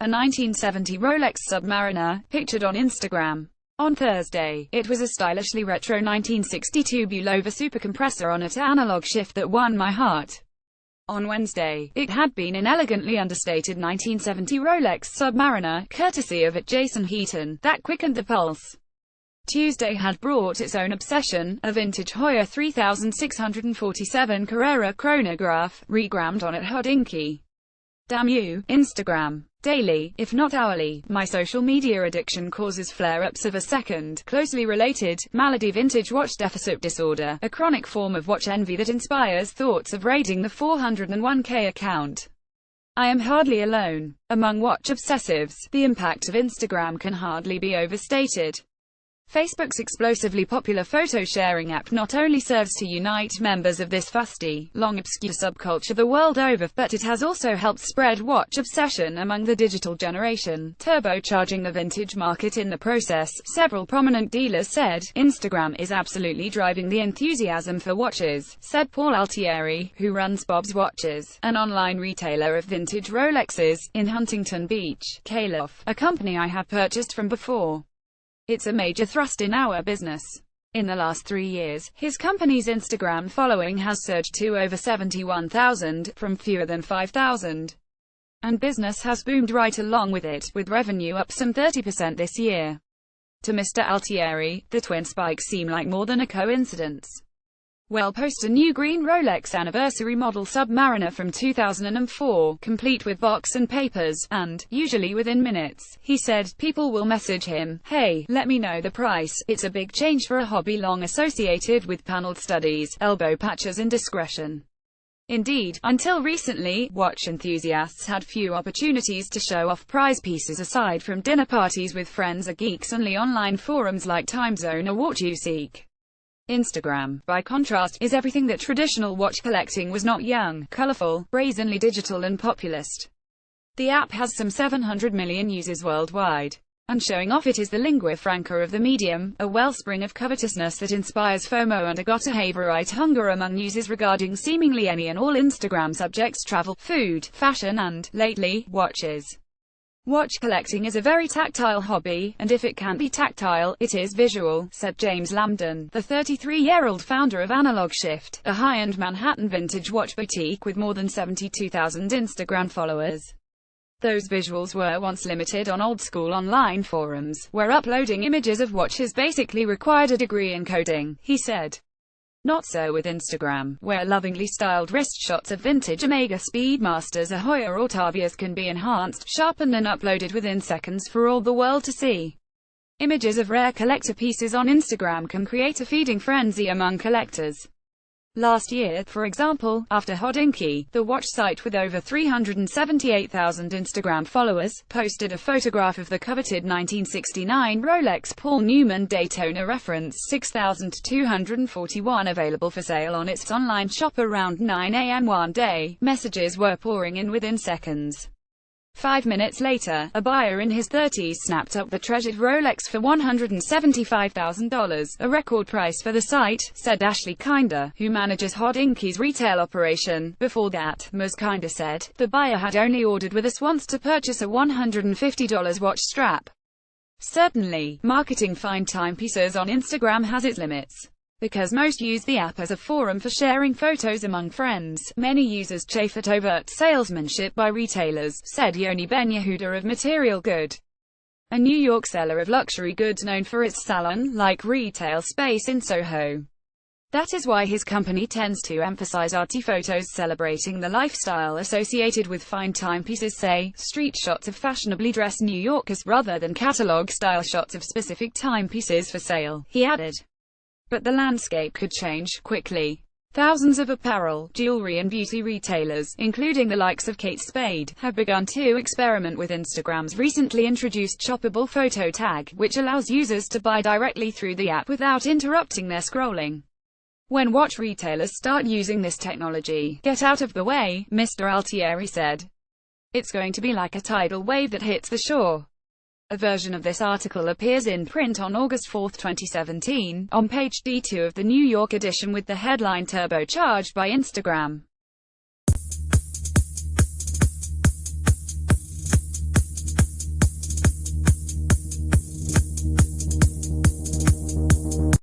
a 1970 Rolex Submariner, pictured on Instagram. On Thursday, it was a stylishly retro 1962 Bulova supercompressor on an analog shift that won my heart. On Wednesday, it had been an elegantly understated 1970 Rolex Submariner, courtesy of Jason Heaton, that quickened the pulse. Tuesday had brought its own obsession, a vintage Hoyer 3647 Carrera chronograph, regrammed on at Hodinkee. Damn you, Instagram. Daily, if not hourly, my social media addiction causes flare-ups of a second, closely related, malady vintage watch deficit disorder, a chronic form of watch envy that inspires thoughts of raiding the 401k account. I am hardly alone. Among watch obsessives, the impact of Instagram can hardly be overstated. Facebook's explosively popular photo-sharing app not only serves to unite members of this fusty, long-obscure subculture the world over, but it has also helped spread watch obsession among the digital generation, turbocharging the vintage market in the process. Several prominent dealers said, Instagram is absolutely driving the enthusiasm for watches, said Paul Altieri, who runs Bob's Watches, an online retailer of vintage Rolexes, in Huntington Beach, California, a company I have purchased from before. It's a major thrust in our business. In the last 3 years, his company's Instagram following has surged to over 71,000, from fewer than 5,000. And business has boomed right along with it, with revenue up some 30% this year. To Mr. Altieri, the twin spikes seem like more than a coincidence. Well, post a new green Rolex anniversary model Submariner from 2004, complete with box and papers, and, usually within minutes, he said, people will message him, hey, let me know the price. It's a big change for a hobby long associated with paneled studies, elbow patches and discretion. Indeed, until recently, watch enthusiasts had few opportunities to show off prize pieces aside from dinner parties with friends or geeks-only online forums like TimeZone or WatchUseek. Instagram, by contrast, is everything that traditional watch collecting was not: young, colorful, brazenly digital and populist. The app has some 700 million users worldwide. And showing off it is the lingua franca of the medium, a wellspring of covetousness that inspires FOMO and a Gottehaverite hunger among users regarding seemingly any and all Instagram subjects: travel, food, fashion and, lately, watches. Watch collecting is a very tactile hobby, and if it can't be tactile, it is visual, said James Lambden, the 33-year-old founder of Analog Shift, a high-end Manhattan vintage watch boutique with more than 72,000 Instagram followers. Those visuals were once limited on old-school online forums, where uploading images of watches basically required a degree in coding, he said. Not so with Instagram, where lovingly styled wrist shots of vintage Omega Speedmasters or Hoyer Octavias can be enhanced, sharpened and uploaded within seconds for all the world to see. Images of rare collector pieces on Instagram can create a feeding frenzy among collectors. Last year, for example, after Hodinkee, the watch site with over 378,000 Instagram followers, posted a photograph of the coveted 1969 Rolex Paul Newman Daytona reference 6241 available for sale on its online shop around 9 a.m. one day. Messages were pouring in within seconds. 5 minutes later, a buyer in his 30s snapped up the treasured Rolex for $175,000, a record price for the site, said Ashley Kinder, who manages Hodinkee's retail operation. Before that, Ms. Kinder said, the buyer had only ordered with us once to purchase a $150 watch strap. Certainly, marketing fine timepieces on Instagram has its limits. Because most use the app as a forum for sharing photos among friends, many users chafe at overt salesmanship by retailers, said Yoni Ben-Yehuda of Material Good, a New York seller of luxury goods known for its salon-like retail space in Soho. That is why his company tends to emphasize arty photos celebrating the lifestyle associated with fine timepieces, say, street shots of fashionably dressed New Yorkers, rather than catalog-style shots of specific timepieces for sale, he added. But the landscape could change quickly. Thousands of apparel, jewelry and beauty retailers, including the likes of Kate Spade, have begun to experiment with Instagram's recently introduced shoppable photo tag, which allows users to buy directly through the app without interrupting their scrolling. When watch retailers start using this technology, get out of the way, Mr. Altieri said. It's going to be like a tidal wave that hits the shore. A version of this article appears in print on August 4, 2017, on page D2 of the New York edition with the headline Turbocharged by Instagram.